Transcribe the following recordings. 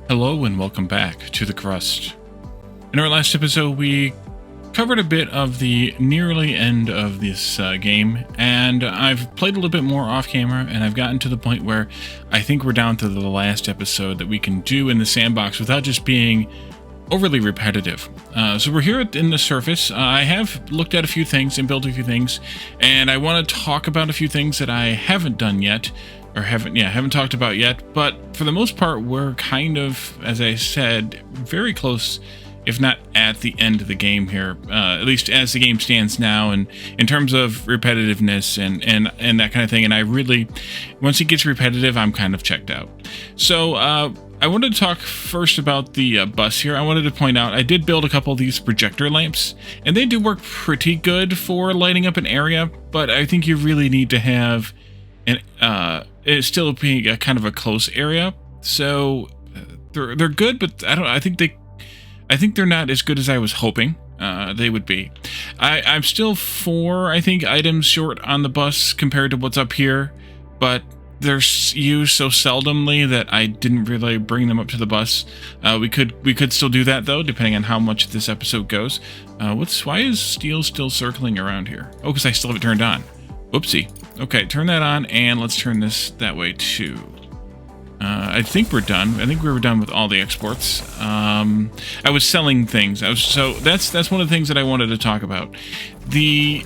Hello and welcome back to the Crust. In our last episode, we covered a bit of the nearly end of this game, and I've played a little bit more off camera, and I've gotten to the point where I think we're down to the last episode that we can do in the sandbox without just being overly repetitive. So we're here in the surface. I have looked at a few things and built a few things, and I want to talk about a few things that I haven't done yet. Or haven't talked about yet, but for the most part, we're kind of, as I said, very close, if not at the end of the game here, at least as the game stands now, and in terms of repetitiveness and that kind of thing. And I really, once it gets repetitive, I'm kind of checked out. So I wanted to talk first about the bus here. I wanted to point out I did build a couple of these projector lamps, and they do work pretty good for lighting up an area, but I think you really need to have it's still being a kind of a close area, so they're good, but I think they're not as good as I was hoping they would be. I'm still 4 items short on the bus compared to what's up here, but they're used so seldomly that I didn't really bring them up to the bus. We could still do that though, depending on how much this episode goes. Why is steel still circling around here? Oh, because I still have it turned on. Whoopsie. Okay, turn that on, and let's turn this that way too. I think we're done. I think we were done with all the exports. I was selling things. So that's one of the things that I wanted to talk about. The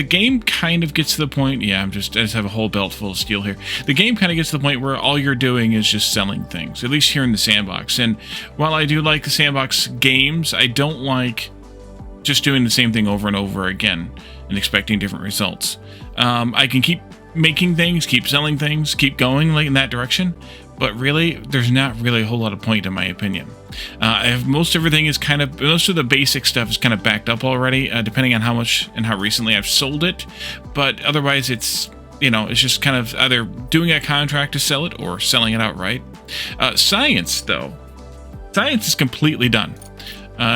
game kind of gets to the point. Yeah, I just have a whole belt full of steel here. The game kind of gets to the point where all you're doing is just selling things. At least here in the sandbox. And while I do like the sandbox games, I don't like just doing the same thing over and over again and expecting different results. I can keep making things, keep selling things, keep going like in that direction, but really, there's not really a whole lot of point in my opinion. I have most of the basic stuff is kind of backed up already, depending on how much and how recently I've sold it, but otherwise it's just kind of either doing a contract to sell it or selling it outright. Science is completely done.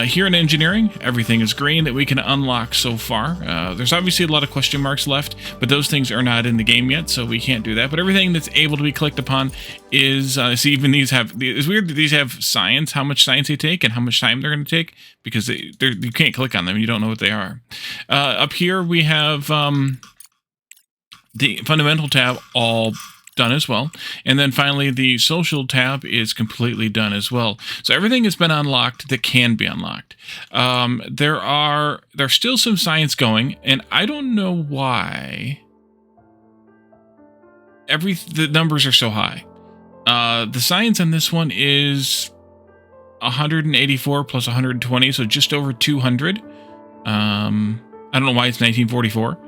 Here in engineering, everything is green that we can unlock so far. There's obviously a lot of question marks left, but those things are not in the game yet, so we can't do that. But everything that's able to be clicked upon is, even these have, it's weird that these have science, how much science they take and how much time they're going to take, because you can't click on them, you don't know what they are. Up here we have the fundamental tab all done as well, and then finally the social tab is completely done as well. So everything has been unlocked that can be unlocked. There's still some science going, and I don't know why the numbers are so high. The science on this one is 184 plus 120, so just over 200. I don't know why it's 1944.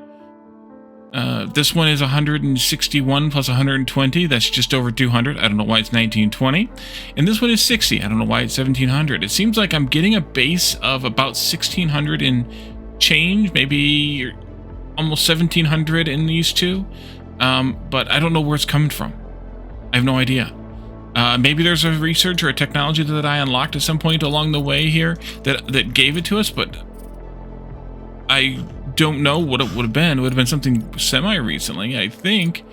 This one is 161 plus 120. That's just over 200. I don't know why it's 1920. And this one is 60. I don't know why it's 1700. It seems like I'm getting a base of about 1600 in change, maybe almost 1700 in these two. But I don't know where it's coming from. I have no idea. Maybe there's a research or a technology that I unlocked at some point along the way here that gave it to us, but I don't know what it would have been. It would have been something semi-recently, I think,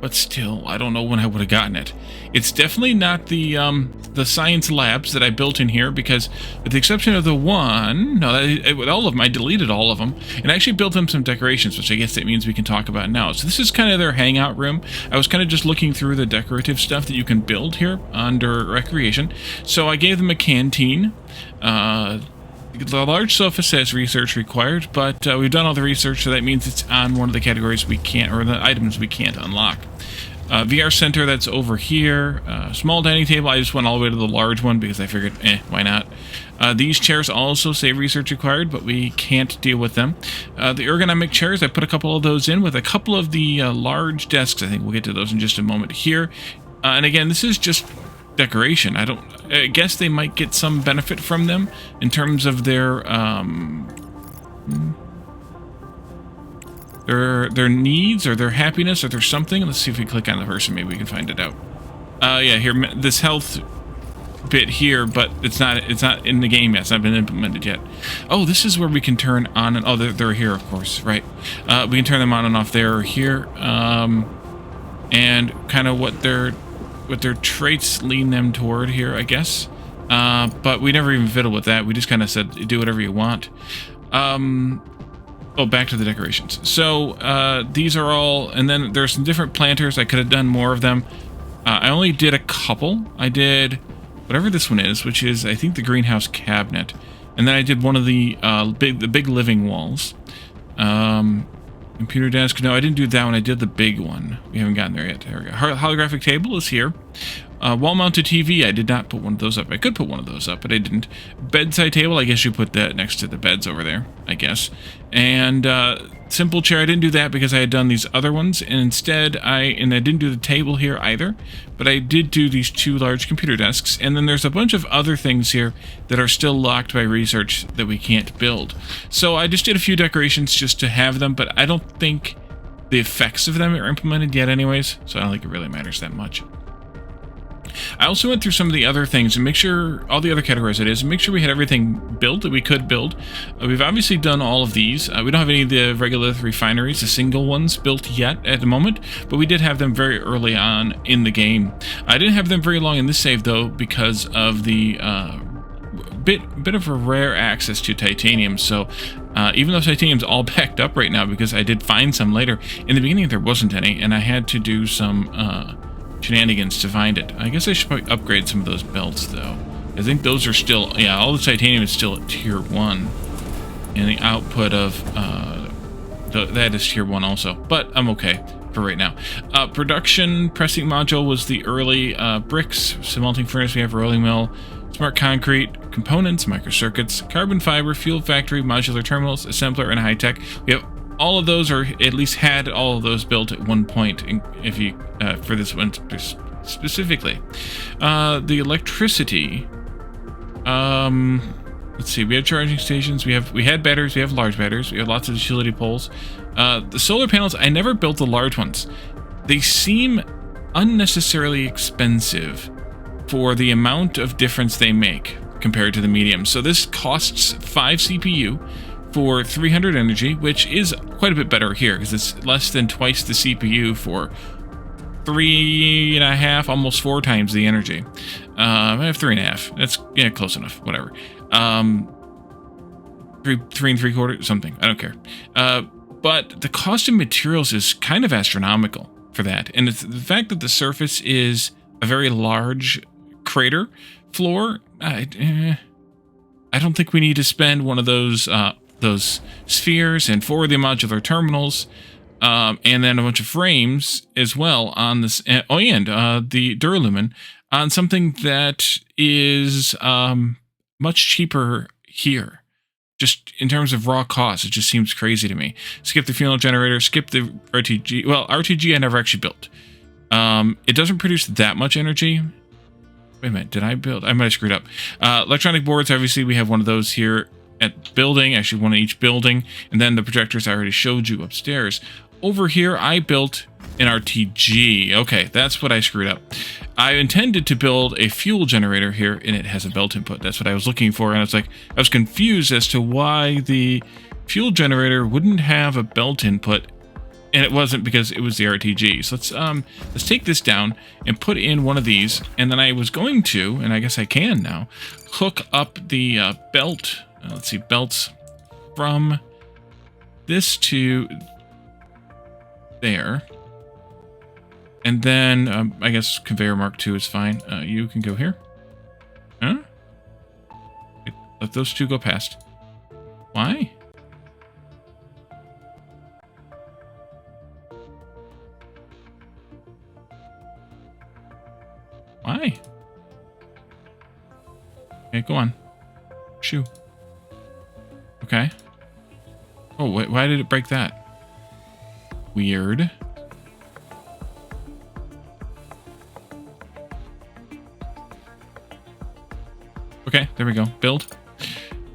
but still, I don't know when I would have gotten it. It's definitely not the science labs that I built in here, because with the exception of the one, with all of them, I deleted all of them, and I actually built them some decorations, which I guess that means we can talk about now. So this is kind of their hangout room. I was kind of just looking through the decorative stuff that you can build here under recreation. So I gave them a canteen. The large sofa says research required, but we've done all the research, so that means it's on one of the categories we can't, or the items we can't unlock. VR center, that's over here. Small dining table, I just went all the way to the large one because I figured, why not? These chairs also say research required, but we can't deal with them. The ergonomic chairs, I put a couple of those in with a couple of the large desks. I think we'll get to those in just a moment here. And again, this is just decoration. I guess they might get some benefit from them in terms of their needs or their happiness or their something. Let's see if we click on the person, maybe we can find it out. Yeah, here, this health bit here, but it's not in the game yet. It's not been implemented yet. Oh, this is where we can turn on and they're here, of course, right? We can turn them on and off there or here, and kind of what they're what their traits lean them toward here, I guess. But we never even fiddled with that. We just kind of said, do whatever you want. Oh, back to the decorations. So these are all, and then there's some different planters. I could have done more of them. I only did a couple. I did whatever this one is, which is, I think, the greenhouse cabinet. And then I did one of the big living walls. Computer desk. No, I didn't do that one. I did the big one. We haven't gotten there yet. There we go. Holographic table is here. Wall-mounted TV. I did not put one of those up. I could put one of those up, but I didn't. Bedside table. I guess you put that next to the beds over there, I guess. And simple chair. I didn't do that because I had done these other ones. And instead, I didn't do the table here either. But I did do these 2 large computer desks. And then there's a bunch of other things here that are still locked by research that we can't build. So I just did a few decorations just to have them. But I don't think the effects of them are implemented yet anyways. So I don't think it really matters that much. I also went through some of the other things and make sure, all the other categories it is, and make sure we had everything built that we could build. We've obviously done all of these. We don't have any of the regular refineries, the single ones, built yet at the moment, but we did have them very early on in the game. I didn't have them very long in this save, though, because of the bit of a rare access to titanium. So even though titanium's all backed up right now, because I did find some later, in the beginning there wasn't any, and I had to do some shenanigans to find it. I guess I should probably upgrade some of those belts, though. I think those are still, yeah, all the titanium is still at tier 1. And the output of, that is tier 1 also. But I'm okay for right now. Production pressing module was the early bricks, smelting furnace, we have rolling mill, smart concrete, components, microcircuits, carbon fiber, fuel factory, modular terminals, assembler, and high tech. We have all of those, or at least had all of those built at one point, if you for this one specifically. The electricity. Let's see. We have charging stations. We had batteries. We have large batteries. We have lots of utility poles. The solar panels. I never built the large ones. They seem unnecessarily expensive for the amount of difference they make compared to the medium. So this costs 5 CPU. For 300 energy, which is quite a bit better here, because it's less than twice the CPU for 3.5, almost 4 times the energy. I have 3.5. That's, yeah, close enough. Whatever. 3 3/4, something. I don't care. But the cost of materials is kind of astronomical for that. And it's the fact that the surface is a very large crater floor, I don't think we need to spend one of those spheres and 4 of the modular terminals, and then a bunch of frames as well on this. The Duralumin on something that is much cheaper here. Just in terms of raw cost, it just seems crazy to me. Skip the fuel generator, skip the RTG. Well, RTG I never actually built. It doesn't produce that much energy. Wait a minute, did I build? I might have screwed up. Electronic boards, obviously we have one of those here at building, actually one in each building, and then the projectors I already showed you upstairs. Over here, I built an RTG. Okay, that's what I screwed up. I intended to build a fuel generator here, and it has a belt input. That's what I was looking for, and I was confused as to why the fuel generator wouldn't have a belt input, and it wasn't because it was the RTG. So let's take this down and put in one of these, and then I was going to, and I guess I can now, hook up the belt. Let's see, belts from this to there. And then, I guess conveyor mark 2 is fine. You can go here. Huh? Let those 2 go past. Why? Why? Okay, go on. Shoo. Okay. Oh, wait, why did it break that? Weird. Okay, there we go. Build.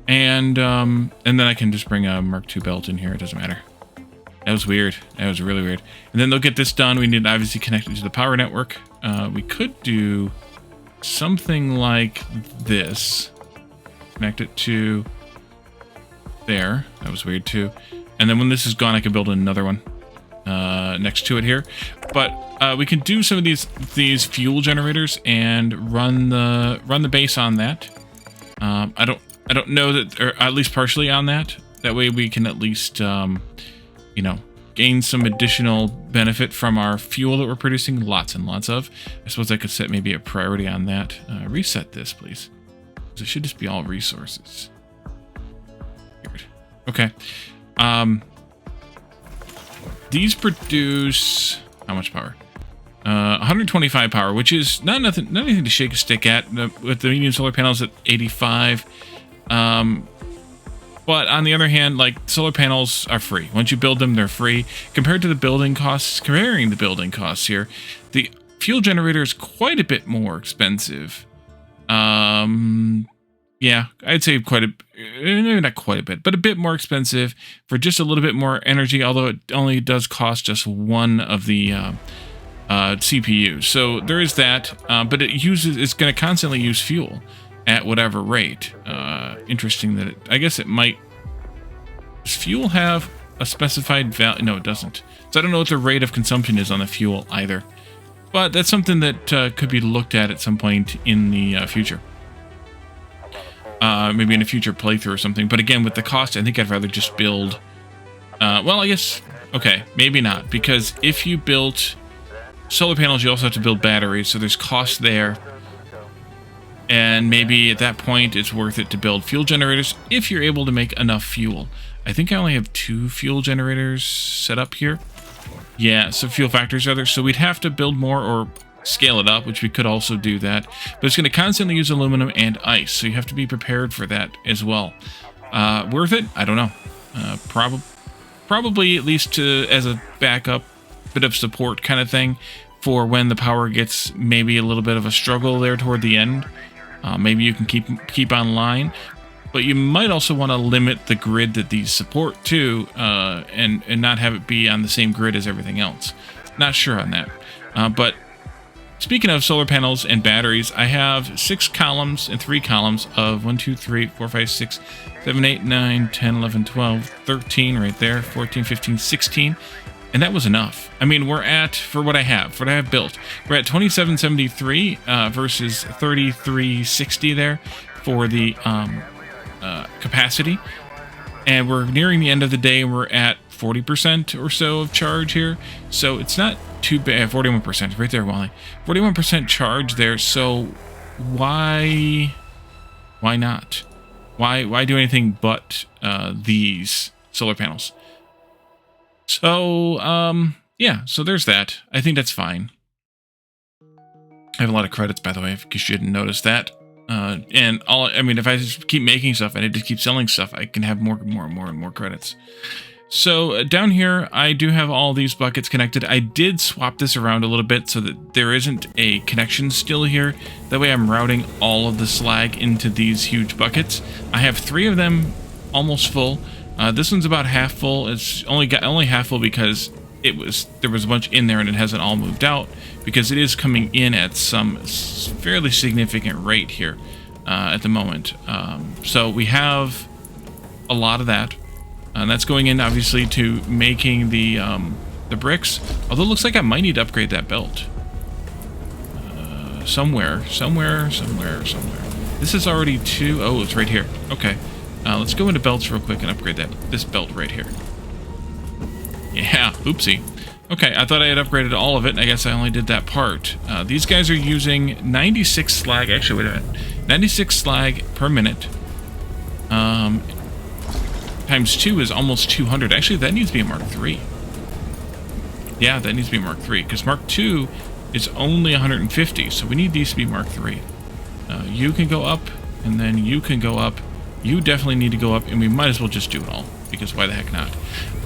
And then I can just bring a Mark II belt in here. It doesn't matter. That was weird. That was really weird. And then they'll get this done. We need to obviously connect it to the power network. We could do something like this. Connect it to there. That was weird too. And then when this is gone, I can build another one. next to it here. But we can do some of these fuel generators and run the base on that. I don't know that, or at least partially on that. That way we can at least you know, gain some additional benefit from our fuel that we're producing, lots and lots of. I suppose I could set maybe a priority on that. Reset this, please. It should just be all resources. Weird. Okay. These produce how much power? 125 power, which is not anything to shake a stick at. With the medium solar panels at 85. But on the other hand, like, solar panels are free. Once you build them, they're free. Compared to the building costs, comparing the building costs here, the fuel generator is quite a bit more expensive. Yeah, I'd say maybe not quite a bit, but a bit more expensive for just a little bit more energy, although it only does cost just one of the CPUs. So there is that, but it's going to constantly use fuel at whatever rate. Interesting that I guess it might. Does fuel have a specified value? No, it doesn't. So I don't know what the rate of consumption is on the fuel either. But that's something that could be looked at some point in the future. Maybe in a future playthrough or something. But again, with the cost, I think I'd rather just build. Well, I guess. Okay, maybe not, because if you built solar panels, you also have to build batteries, so there's cost there. And maybe at that point, it's worth it to build fuel generators if you're able to make enough fuel. I think I only have 2 fuel generators set up here. Yeah, so fuel factories rather. So we'd have to build more or scale it up, which we could also do that. But it's going to constantly use aluminum and ice, so you have to be prepared for that as well. Worth it? I don't know. Probably at least as a backup, bit of support kind of thing for when the power gets maybe a little bit of a struggle there toward the end. Maybe you can keep online, but you might also want to limit the grid that these support too, and not have it be on the same grid as everything else. Not sure on that. But speaking of solar panels and batteries, I have 6 columns and 3 columns of 1, 2, 3, 4, 5, 6, 7, 8, 9, 10, 11, 12, 13 right there, 14, 15, 16. And that was enough. I mean, we're at, for what I have built, we're at 2773 versus 3360 there for the capacity. And we're nearing the end of the day, and we're at 40% or so of charge here. So it's not too bad. 41%, right there, Wally. 41% charge there. So why not? Why do anything but these solar panels? So, yeah, so there's that. I think that's fine. I have a lot of credits, by the way, in case you didn't notice that. And I mean, if I just keep making stuff and I just keep selling stuff, I can have more and more credits. So down here, I do have all these buckets connected. I did swap this around a little bit so that there isn't a connection still here. That way I'm routing all of the slag into these huge buckets. I have 3 of them almost full. This one's about half full. It's only half full because there was a bunch in there and it hasn't all moved out, because it is coming in at some fairly significant rate here at the moment. So we have a lot of that, and that's going in obviously to making the bricks. Although it looks like I might need to upgrade that belt somewhere. This is already 2. Oh, it's right here. Okay. Let's go into belts real quick and upgrade this belt right here. Yeah, oopsie. Okay, I thought I had upgraded all of it, and I guess I only did that part. These guys are using 96 slag. Actually, wait a minute. 96 slag per minute. Times 2 is almost 200. Actually, that needs to be a Mark III. Yeah, that needs to be Mark III, because Mark II is only 150, so we need these to be Mark III. You can go up, and then you can go up. You definitely need to go up, and we might as well just do it all, because why the heck not?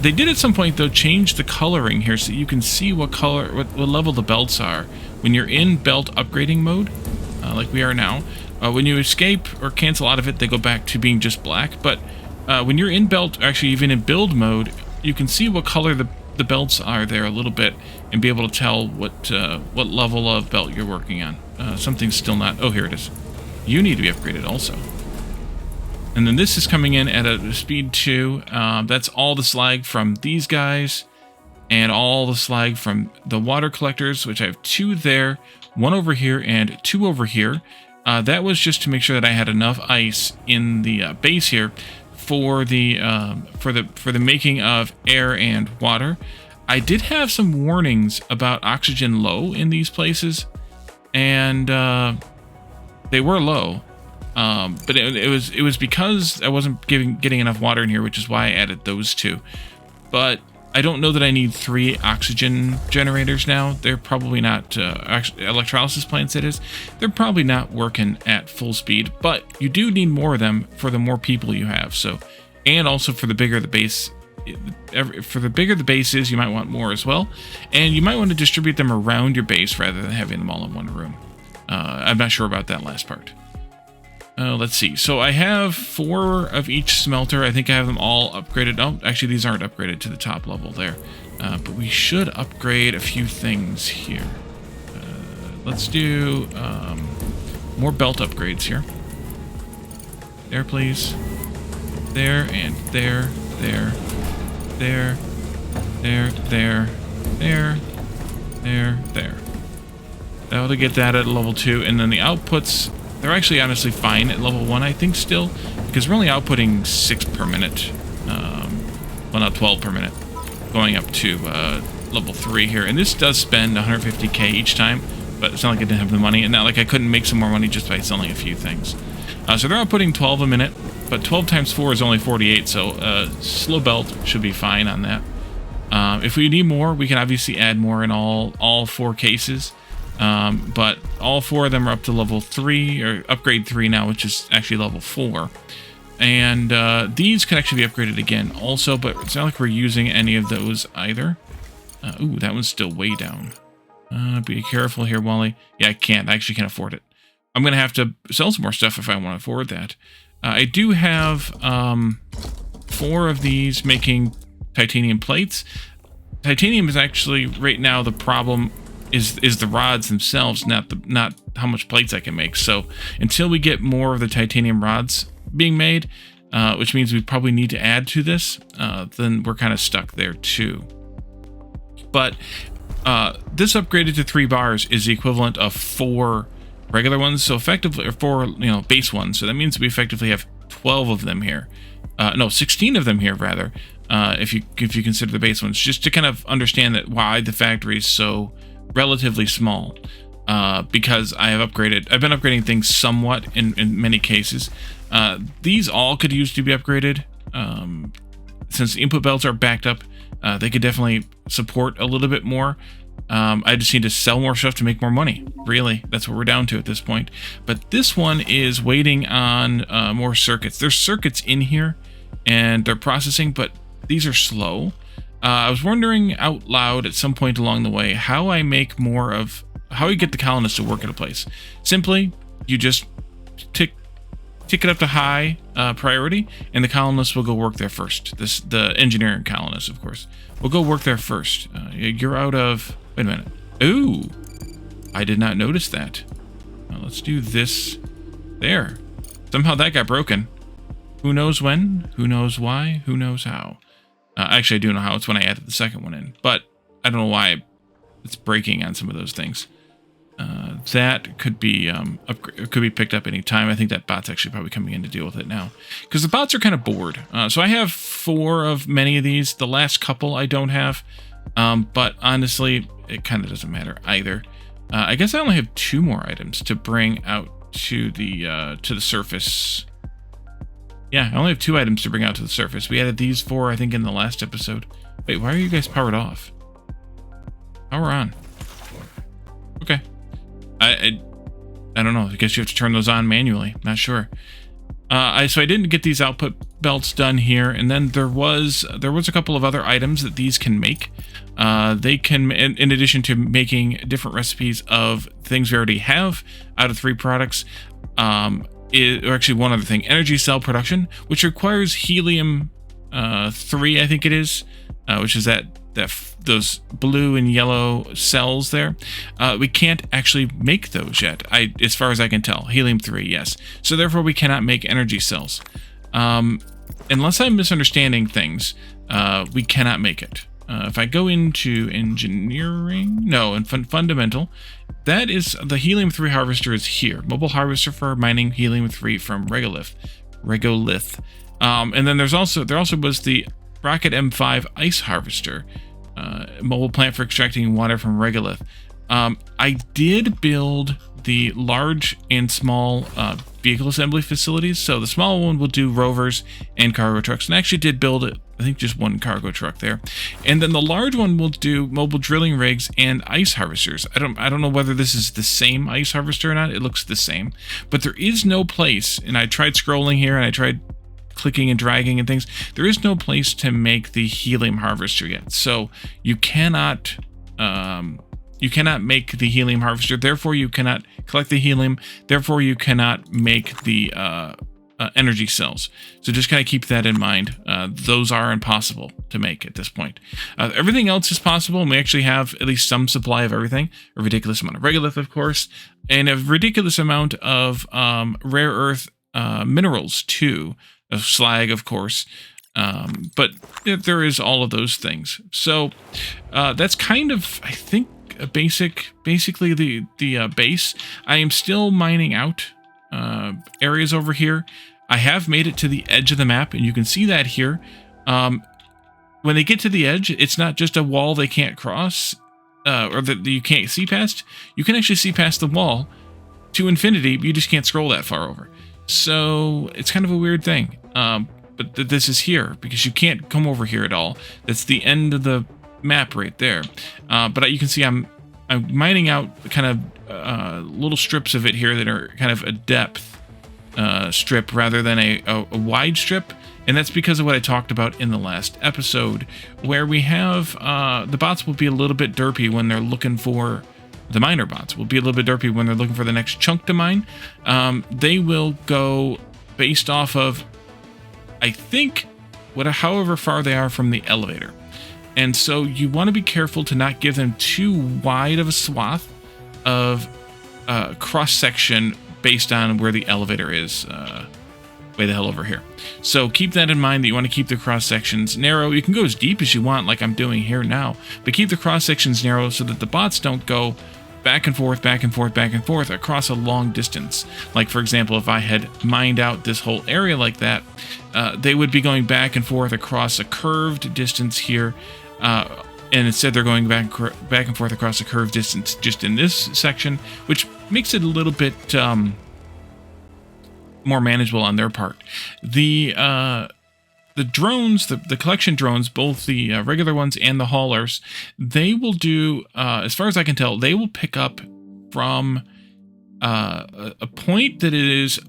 They did at some point, though, change the coloring here so you can see what level the belts are. When you're in belt upgrading mode, like we are now, when you escape or cancel out of it, they go back to being just black. But when you're in belt, actually even in build mode, you can see what color the belts are there a little bit, and be able to tell what level of belt you're working on. Something's still not... Oh, here it is. You need to be upgraded also. And then this is coming in at a speed 2. That's all the slag from these guys. and all the slag from the water collectors, which I have 2 there, 1 over here, and 2 over here. That was just to make sure that I had enough ice in the base here for the making of air and water. I did have some warnings about oxygen low in these places, and they were low. But it was because I wasn't getting enough water in here, which is why I added those 2. But I don't know that I need 3 oxygen generators now. They're probably not, electrolysis plants it is. They're probably not working at full speed, but you do need more of them for the more people you have. So, and also for the bigger the base, is, you might want more as well. And you might want to distribute them around your base rather than having them all in one room. I'm not sure about that last part. Let's see. So I have 4 of each smelter. I think I have them all upgraded. Oh, actually, these aren't upgraded to the top level there. But we should upgrade a few things here. Let's do more belt upgrades here. There, please. There, and there, there, there, there, there, there, there. That'll get that at level 2. And then the outputs... They're actually honestly fine at level 1, I think, still, because we're only outputting 6 per minute. Well, not 12 per minute, going up to level 3 here. And this does spend 150k each time, but it's not like I didn't have the money, and not like I couldn't make some more money just by selling a few things. So they're outputting 12 a minute, but 12 times 4 is only 48, so slow belt should be fine on that. If we need more, we can obviously add more in all 4 cases. But all 4 of them are up to level 3, or upgrade 3 now, which is actually level 4. And these can actually be upgraded again also, but it's not like we're using any of those either. Ooh, that one's still way down. Be careful here, Wally. Yeah, I can't. I actually can't afford it. I'm going to have to sell some more stuff if I want to afford that. I do have 4 of these making titanium plates. Titanium is actually, right now, the problem is the rods themselves, not how much plates I can make. So until we get more of the titanium rods being made, which means we probably need to add to this, then we're kind of stuck there too. But this upgraded to 3 bars is the equivalent of 4 regular ones, so effectively, or 4 base ones. So that means we effectively have 12 of them here. No, 16 of them here rather. If you consider the base ones, just to kind of understand that why the factory is so relatively small, because I've been upgrading things somewhat in many cases. These all could use to be upgraded. Since the input belts are backed up, they could definitely support a little bit more. I just need to sell more stuff to make more money. Really, that's what we're down to at this point. But this one is waiting on more circuits. There's circuits in here, and they're processing, but these are slow. I was wondering out loud at some point along the way how I make more of, how you get the colonists to work at a place. Simply, you just tick it up to high priority, and the colonists will go work there first. The engineering colonists, of course, will go work there first. You're out of... Wait a minute. Ooh! I did not notice that. Let's do this there. Somehow that got broken. Who knows when? Who knows why? Who knows how? Actually, I do know how. It's when I added the second one in. But I don't know why it's breaking on some of those things. That could be picked up any time. I think that bot's actually probably coming in to deal with it now, because the bots are kind of bored. So I have 4 of many of these. The last couple I don't have, but honestly, it kind of doesn't matter either. I guess I only have 2 more items to bring out to the surface. Yeah, I only have 2 items to bring out to the surface. We added these 4, I think, in the last episode. Wait, why are you guys powered off? Power on. Okay. I don't know. I guess you have to turn those on manually. Not sure. So I didn't get these output belts done here, and then there was a couple of other items that these can make. They can, in addition to making different recipes of things we already have out of 3 products, or actually one other thing, energy cell production, which requires helium 3, I think it is, which is those blue and yellow cells there. We can't actually make those yet, as far as I can tell. Helium 3, yes. So therefore we cannot make energy cells. Unless I'm misunderstanding things, we cannot make it. if I go into engineering, no, and fundamental, that is the helium-3 harvester is here. Mobile harvester for mining helium-3 from regolith. And then there also was the Rocket M5 ice harvester, mobile plant for extracting water from regolith. I did build the large and small vehicle assembly facilities. So the small one will do rovers and cargo trucks, and I actually did build it. I think just one cargo truck there, and then the large one will do mobile drilling rigs and ice harvesters. I don't know whether this is the same ice harvester or not. It looks the same, but there is no place. And I tried scrolling here, and I tried clicking and dragging and things. There is no place to make the helium harvester yet, so you cannot make the helium harvester. Therefore, you cannot collect the helium. Therefore, you cannot make the energy cells. So just kind of keep that in mind. Those are impossible to make at this point. Everything else is possible, and we actually have at least some supply of everything. A ridiculous amount of regolith, of course, and a ridiculous amount of rare earth minerals too. Of slag, of course. But there is all of those things. So that's kind of, I think, basically the base. I am still mining out areas over here. I have made it to the edge of the map, and you can see that here. When they get to the edge, it's not just a wall they can't cross, or that you can't see past. You can actually see past the wall to infinity, but you just can't scroll that far over. So it's kind of a weird thing. But this is here, because you can't come over here at all. That's the end of the map right there. But you can see I'm mining out kind of little strips of it here that are kind of a depth strip rather than a wide strip. And that's because of what I talked about in the last episode, where we have the bots will be a little bit derpy when they're looking for the miner bots. Will be a little bit derpy when they're looking for the next chunk to mine. They will go based off of, I think, however far they are from the elevator. And so you want to be careful to not give them too wide of a swath of cross-section based on where the elevator is. Way the hell over here. So keep that in mind, that you want to keep the cross-sections narrow. You can go as deep as you want, like I'm doing here now, but keep the cross-sections narrow so that the bots don't go back and forth, back and forth, back and forth across a long distance. Like, for example, if I had mined out this whole area like that, they would be going back and forth across a curved distance here, and instead they're going back and forth across a curved distance just in this section, which makes it a little bit more manageable on their part. The drones, the collection drones, both the regular ones and the haulers, they will do, as far as I can tell, they will pick up from a point that is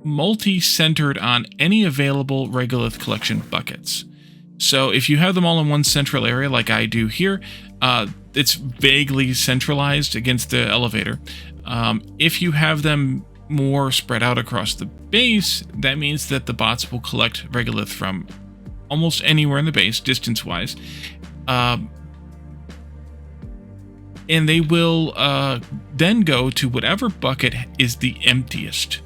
multi-centered on any available regolith collection buckets. So if you have them all in one central area, like I do here, it's vaguely centralized against the elevator. If you have them more spread out across the base, that means that the bots will collect regolith from almost anywhere in the base, distance-wise. And they will then go to whatever bucket is the emptiest.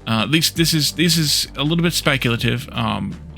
At least this is a little bit speculative,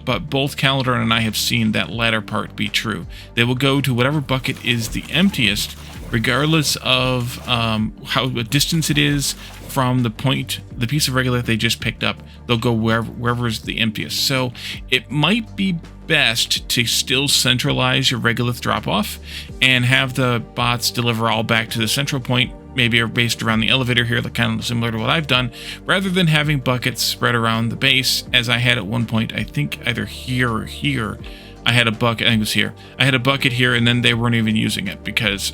but both Calendar and I have seen that latter part be true. They will go to whatever bucket is the emptiest, regardless of what distance it is from the piece of regolith they just picked up. They'll go wherever is the emptiest. So it might be best to still centralize your regolith drop-off and have the bots deliver all back to the central point, maybe are based around the elevator here, like kind of similar to what I've done, rather than having buckets spread around the base, as I had at one point. I think either here or here. I had a bucket, I think it was here. I had a bucket here, and then they weren't even using it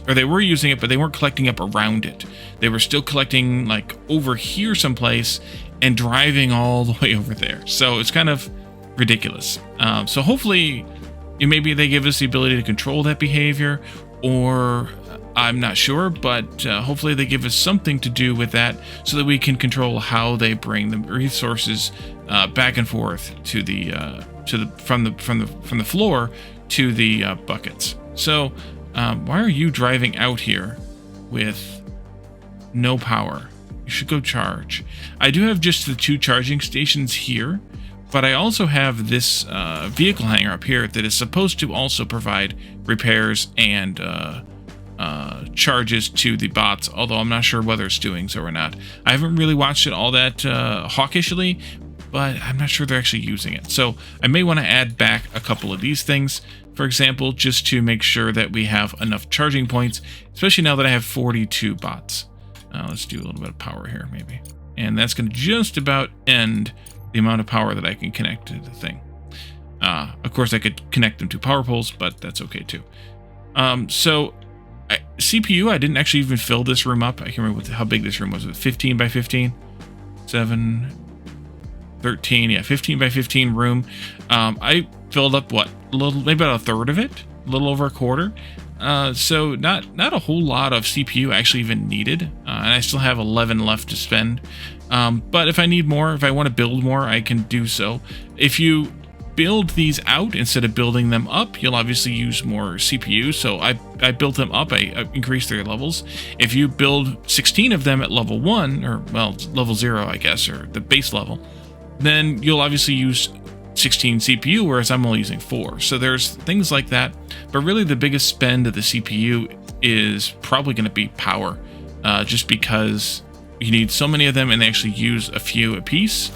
or they were using it, but they weren't collecting up around it. They were still collecting like over here someplace and driving all the way over there. So it's kind of ridiculous. So hopefully maybe they give us the ability to control that behavior, or I'm not sure, but hopefully they give us something to do with that so that we can control how they bring the resources back and forth to the from the floor to the buckets. So why are you driving out here with no power? You should go charge. I do have just the 2 charging stations here But I also have this vehicle hangar up here that is supposed to also provide repairs and charges to the bots, although I'm not sure whether it's doing so or not. I haven't really watched it all that hawkishly, but I'm not sure they're actually using it. So I may want to add back a couple of these things, for example, just to make sure that we have enough charging points, especially now that I have 42 bots. Let's do a little bit of power here, maybe. And that's going to just about end the amount of power that I can connect to the thing. Of course, I could connect them to power poles, but that's okay too. CPU, I didn't actually even fill this room up. I can't remember how big this room was. Was it 15 by 15? 7, 13, yeah, 15 by 15 room. I filled up, what, maybe about a third of it? A little over a quarter. So not a whole lot of CPU actually even needed. And I still have 11 left to spend. But if I need more, if I want to build more, I can do so. If you build these out instead of building them up, you'll obviously use more CPU. So I built them up, I increased their levels. If you build 16 of them at level 1, or well, level 0, I guess, or the base level, then you'll obviously use 16 CPU, whereas I'm only using 4. So there's things like that. But really the biggest spend of the CPU is probably going to be power, just because you need so many of them and they actually use a few a piece.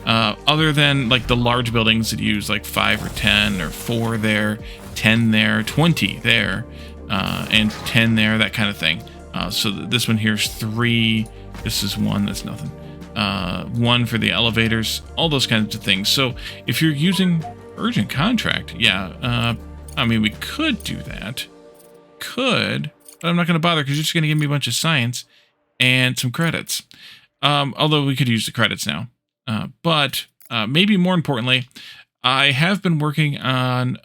Other than like the large buildings that use like 5 or 10 or 4 there, 10 there, 20 there, and 10 there, that kind of thing. So this one here's 3. This is 1. That's nothing. 1 for the elevators, all those kinds of things. So if you're using urgent contract, yeah, I mean, we could do that. But I'm not going to bother because you're just going to give me a bunch of science and some credits. Although we could use the credits now. But maybe more importantly, I have been working on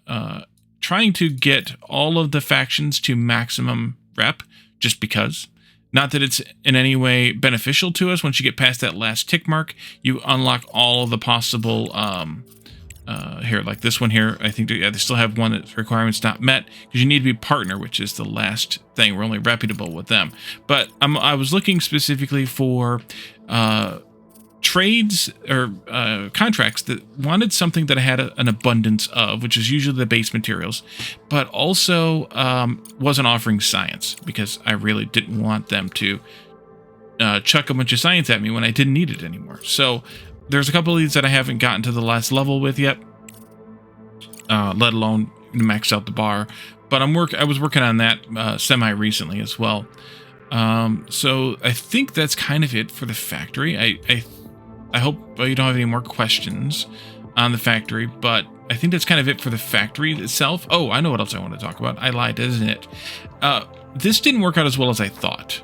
trying to get all of the factions to maximum rep, just because. Not that it's in any way beneficial to us. Once you get past that last tick mark, you unlock all of the possible, here, like this one here, I think they still have one that's requirements not met, because you need to be partner, which is the last thing. We're only reputable with them. But I was looking specifically for trades or contracts that wanted something that I had an abundance of, which is usually the base materials, but also wasn't offering science, because I really didn't want them to chuck a bunch of science at me when I didn't need it anymore. So there's a couple of these that I haven't gotten to the last level with yet, let alone max out the bar. But I was working on that semi recently as well. So I think that's kind of it for the factory. I hope you don't have any more questions on the factory, but I think that's kind of it for the factory itself. Oh, I know what else I want to talk about. I lied, isn't it? This didn't work out as well as I thought.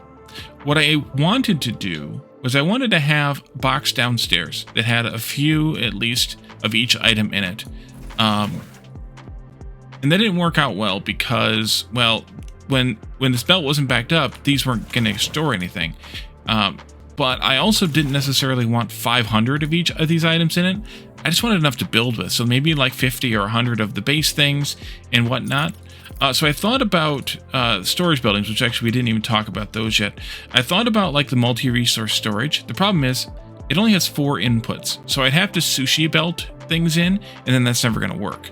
What I wanted to do was I wanted to have a box downstairs that had a few, at least, of each item in it. And that didn't work out well because, well, when this belt wasn't backed up, these weren't going to store anything. But I also didn't necessarily want 500 of each of these items in it. I just wanted enough to build with, so maybe like 50 or 100 of the base things and whatnot. So I thought about storage buildings, which actually we didn't even talk about those yet. I thought about like the multi-resource storage. The problem is it only has 4 inputs, so I'd have to sushi belt things in, and then that's never going to work.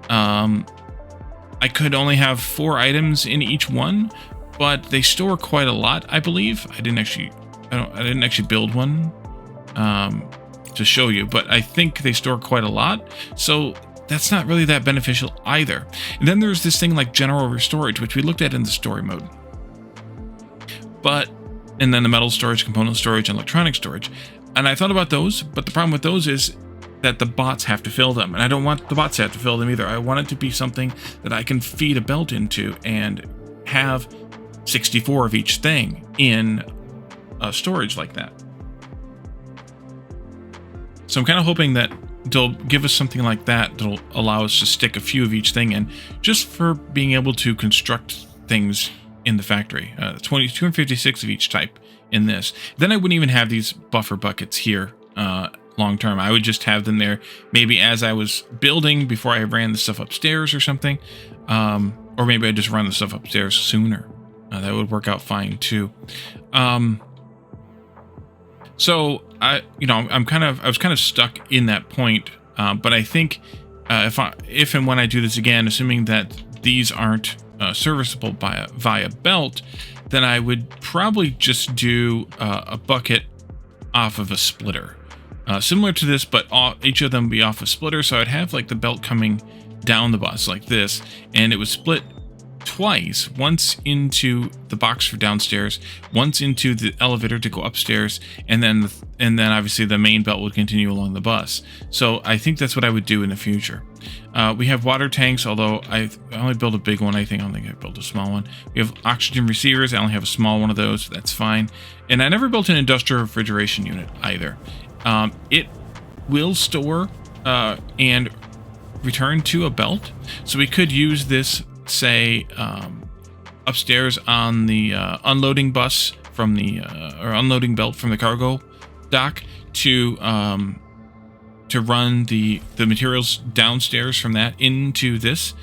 I could only have 4 items in each one, but they store quite a lot, I believe. I didn't actually build one to show you, but I think they store quite a lot, so that's not really that beneficial either. And then there's this thing like general storage, which we looked at in the story mode. And then the metal storage, component storage, and electronic storage. And I thought about those, but the problem with those is that the bots have to fill them, and I don't want the bots to have to fill them either. I want it to be something that I can feed a belt into and have 64 of each thing in storage like that. So I'm kind of hoping that they'll give us something like that that'll allow us to stick a few of each thing in, just for being able to construct things in the factory. 256 of each type in this. Then I wouldn't even have these buffer buckets here long term. I would just have them there maybe as I was building before I ran the stuff upstairs or something, or maybe I just run the stuff upstairs sooner. That would work out fine too. So I was kind of stuck in that point But I think if and when I do this again, assuming that these aren't serviceable via belt, then I would probably just do a bucket off of a splitter. Similar to this, but each of them be off a splitter, so I'd have like the belt coming down the bus like this, and it would split twice, once into the box for downstairs, once into the elevator to go upstairs, and then obviously the main belt would continue along the bus. So I think that's what I would do in the future. We have water tanks, although I only built a big one. I don't think I built a small one. We have oxygen receivers. I only have a small one of those. That's fine. And I never built an industrial refrigeration unit either. It will store and return to a belt, so we could use this, say, upstairs on the unloading bus from the or unloading belt from the cargo dock to run the materials downstairs from that into this.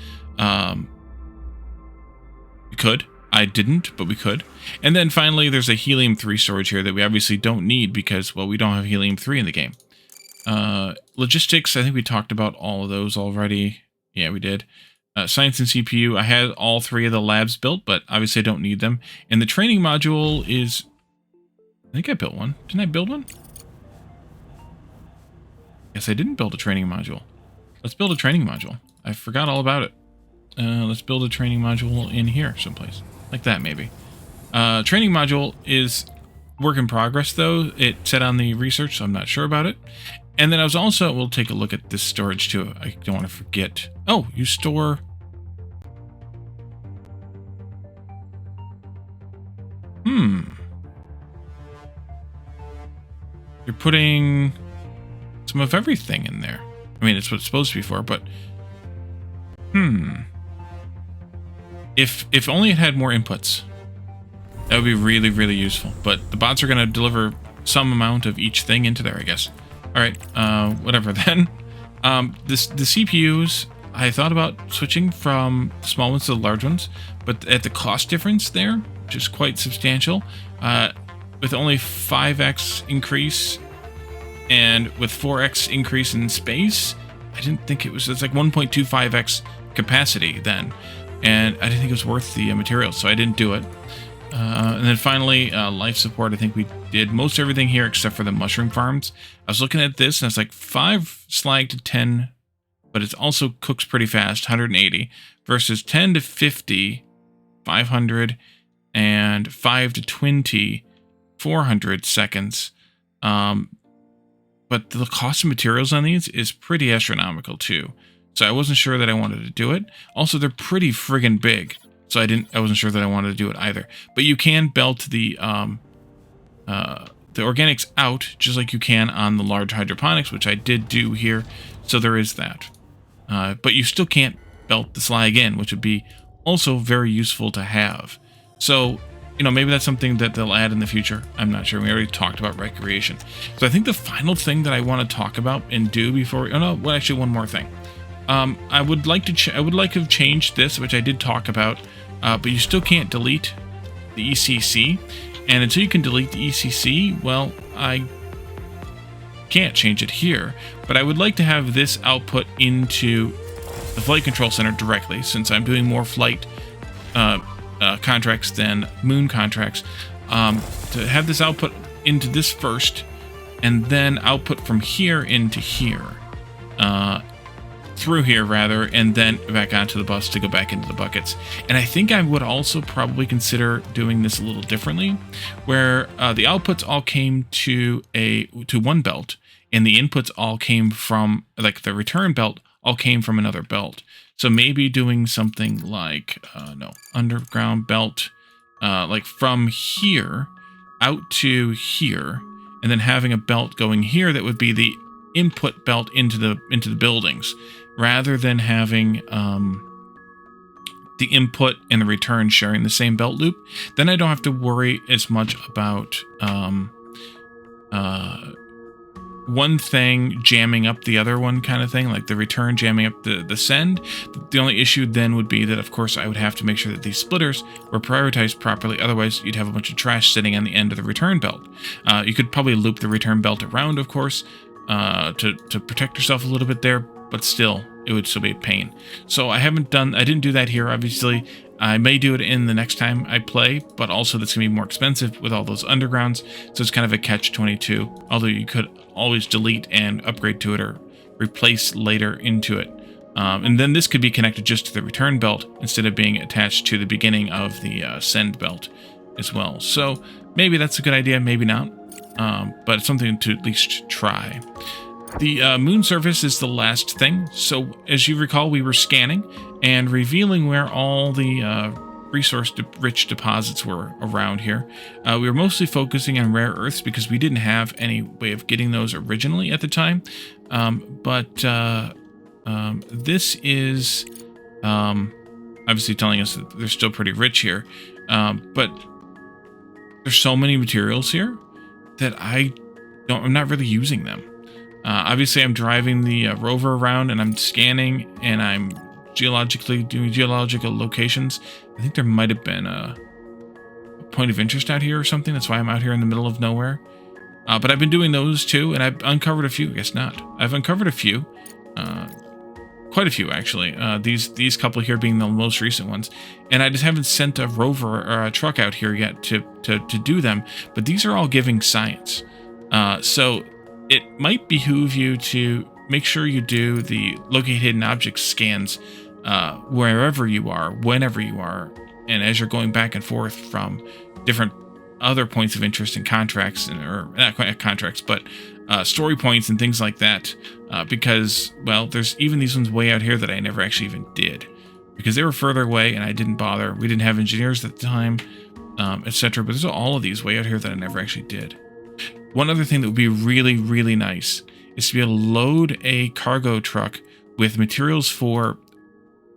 We could. I didn't, but we could. And then finally, there's a helium-3 storage here that we obviously don't need because, well, we don't have helium-3 in the game. Logistics, I think we talked about all of those already. Yeah, we did. Science and CPU, I had all 3 of the labs built, but obviously I don't need them. And the training module is... I think I built one. Didn't I build one? Yes, I didn't build a training module. Let's build a training module. I forgot all about it. Let's build a training module in here someplace. Like that, maybe. Training module is work in progress, though. It said on the research, so I'm not sure about it. And then I was also... We'll take a look at this storage, too. I don't want to forget. Oh, you store... You're putting some of everything in there. I mean, it's what it's supposed to be for, but... If only it had more inputs. That would be really, really useful. But the bots are going to deliver some amount of each thing into there, I guess. Alright, whatever then. The CPUs, I thought about switching from the small ones to the large ones, but at the cost difference there, which is quite substantial, with only 5x increase and with 4x increase in space, I didn't think it's like 1.25x capacity then, and I didn't think it was worth the materials, so I didn't do it. And then finally, life support. I think we did most everything here except for the mushroom farms. I was looking at this and it's like 5 slag to 10, but it also cooks pretty fast, 180, versus 10 to 50, 500, and 5 to 20, 400 seconds. But the cost of materials on these is pretty astronomical too. So I wasn't sure that I wanted to do it. Also, they're pretty friggin' big. So I wasn't sure that I wanted to do it either. But you can belt the organics out just like you can on the large hydroponics, which I did do here. So there is that. But you still can't belt the slag in, which would be also very useful to have. So, you know, maybe that's something that they'll add in the future. I'm not sure. We already talked about recreation. So I think the final thing that I want to talk about and do before... Oh, no, well, actually, one more thing. I would like to have changed this, which I did talk about, but you still can't delete the ECC. And until you can delete the ECC, well, I can't change it here. But I would like to have this output into the flight control center directly, since I'm doing more flight contracts than moon contracts. To have this output into this first, and then output from here into here. Through here rather, and then back onto the bus to go back into the buckets. And I think I would also probably consider doing this a little differently, where the outputs all came to one belt, and the inputs all came from, like, the return belt all came from another belt. So maybe doing something like underground belt, like from here out to here, and then having a belt going here that would be the input belt into the buildings, rather than having the input and the return sharing the same belt loop. Then I don't have to worry as much about one thing jamming up the other one kind of thing, like the return jamming up the send. The only issue then would be that, of course, I would have to make sure that these splitters were prioritized properly. Otherwise, you'd have a bunch of trash sitting on the end of the return belt. You could probably loop the return belt around, of course, to protect yourself a little bit there, but still, it would still be a pain. So I didn't do that here, obviously. I may do it in the next time I play, but also that's going to be more expensive with all those undergrounds, so it's kind of a catch-22, although you could always delete and upgrade to it or replace later into it. And then this could be connected just to the return belt instead of being attached to the beginning of the send belt as well. So maybe that's a good idea, maybe not, but it's something to at least try. The moon surface is the last thing. So as you recall, we were scanning and revealing where all the resource-rich deposits were around here. We were mostly focusing on rare earths because we didn't have any way of getting those originally at the time. This is obviously telling us that they're still pretty rich here. But there's so many materials here that I'm not really using them. Obviously, I'm driving the rover around and I'm scanning and I'm doing geological locations. I think there might have been a point of interest out here or something. That's why I'm out here in the middle of nowhere. But I've been doing those too, and I've uncovered a few. I guess not. I've uncovered a few. Quite a few, actually. These couple here being the most recent ones. And I just haven't sent a rover or a truck out here yet to do them. But these are all giving science. So it might behoove you to make sure you do the locate hidden object scans wherever you are, whenever you are, and as you're going back and forth from different other points of interest and contracts, or not contracts, but story points and things like that. Because, well, there's even these ones way out here that I never actually even did. Because they were further away and I didn't bother. We didn't have engineers at the time, etc. But there's all of these way out here that I never actually did. One other thing that would be really, really nice is to be able to load a cargo truck with materials for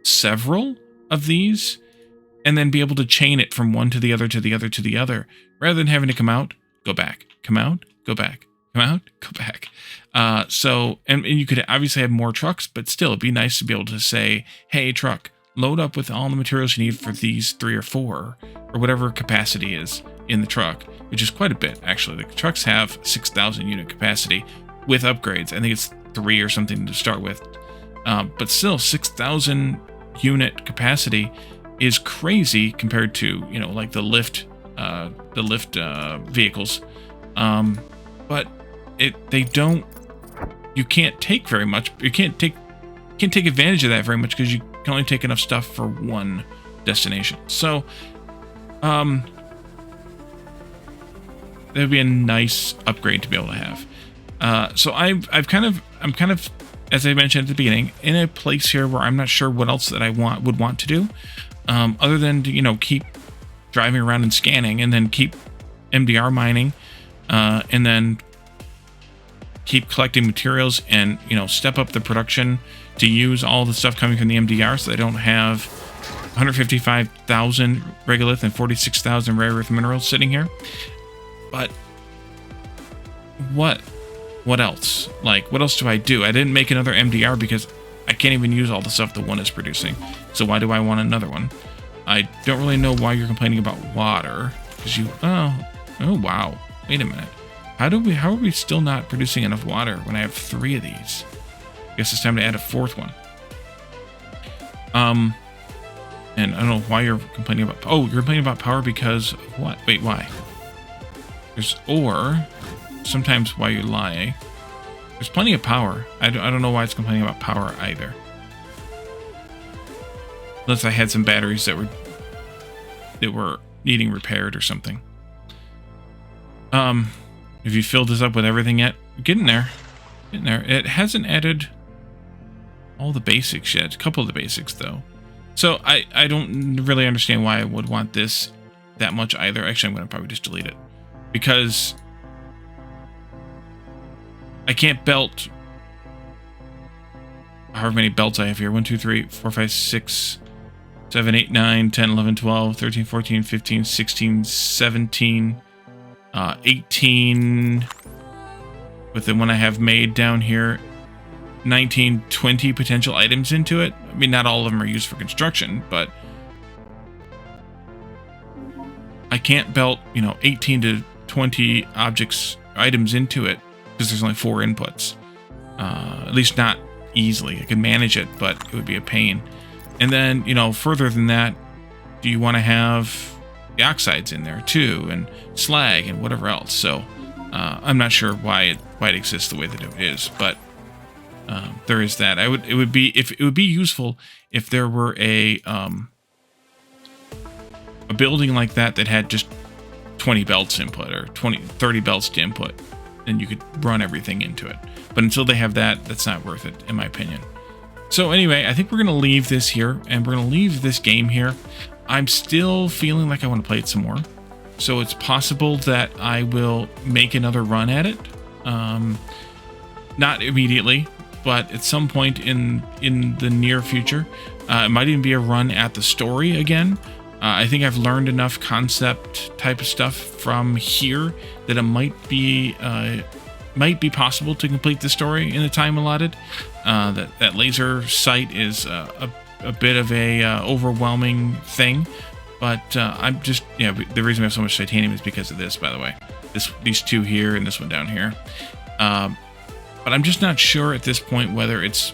several of these, and then be able to chain it from one to the other, to the other, to the other, rather than having to come out, go back, come out, go back, come out, go back. And you could obviously have more trucks, but still it'd be nice to be able to say, hey, truck, load up with all the materials you need for these 3 or 4, or whatever capacity is in the truck, which is quite a bit, actually. The trucks have 6,000 unit capacity with upgrades. I think it's 3 or something to start with. But still, 6,000 unit capacity is crazy compared to, you know, like the lift vehicles. But you can't take very much. You can't take advantage of that very much because you can only take enough stuff for one destination. So, that would be a nice upgrade to be able to have. So I'm kind of, as I mentioned at the beginning, in a place here where I'm not sure what else that I would want to do, other than to, you know, keep driving around and scanning, and then keep MDR mining, and then keep collecting materials, and, you know, step up the production to use all the stuff coming from the MDR, so they don't have 155,000 regolith and 46,000 rare earth minerals sitting here. But what else? Like, what else do I do? I didn't make another MDR because I can't even use all the stuff the one is producing. So why do I want another one? I don't really know why you're complaining about water. Because oh wow. Wait a minute. How are we still not producing enough water when I have 3 of these? I guess it's time to add a 4th one. And I don't know why you're complaining about... Oh, you're complaining about power because of what? Wait, why? Sometimes why you lie. There's plenty of power. I don't know why it's complaining about power either. Unless I had some batteries that were needing repaired or something. Have you filled this up with everything yet? Getting there. Getting there. It hasn't added all the basics yet. A couple of the basics, though. So I don't really understand why I would want this that much either. Actually, I'm going to probably just delete it. Because I can't belt however many belts I have here. 1, 2, 3, 4, 5, 6, 7, 8, 9, 10, 11, 12, 13, 14, 15, 16, 17, 18, with the one I have made down here, 19, 20 potential items into it. I mean, not all of them are used for construction, but I can't belt, 18 to 20 items into it because there's only 4 inputs. At least not easily. I could manage it, but it would be a pain. And then, you know, further than that, do you want to have the oxides in there too, and slag and whatever else? So I'm not sure why it exists the way that it is, but there is that. It would be useful if there were a building like that had just 20 belts input, or 30 belts to input, and you could run everything into it. But until they have that, that's not worth it, in my opinion. So anyway, I think we're going to leave this here, and we're going to leave this game here. I'm still feeling like I want to play it some more. So it's possible that I will make another run at it. Not immediately, but at some point in the near future. It might even be a run at the story again. I think I've learned enough concept type of stuff from here that it might be possible to complete the story in the time allotted. That laser sight is a bit of a overwhelming thing, but I'm just, yeah, the reason we have so much titanium is because of this, by the way. These two here and this one down here. But I'm just not sure at this point whether it's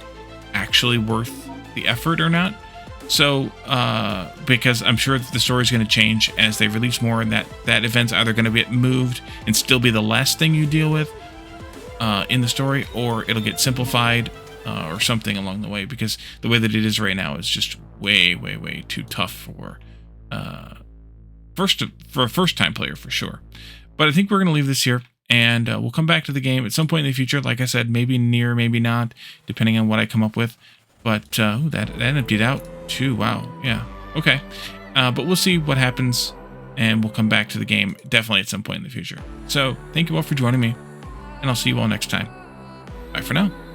actually worth the effort or not. So, because I'm sure that the story is going to change as they release more, and that event's either going to get moved and still be the last thing you deal with in the story, or it'll get simplified or something along the way, because the way that it is right now is just way, way, way too tough for a first-time player, for sure. But I think we're going to leave this here, and we'll come back to the game at some point in the future. Like I said, maybe near, maybe not, depending on what I come up with. But that emptied out too. Wow. Yeah. Okay. But we'll see what happens, and we'll come back to the game definitely at some point in the future. So thank you all for joining me, and I'll see you all next time. Bye for now.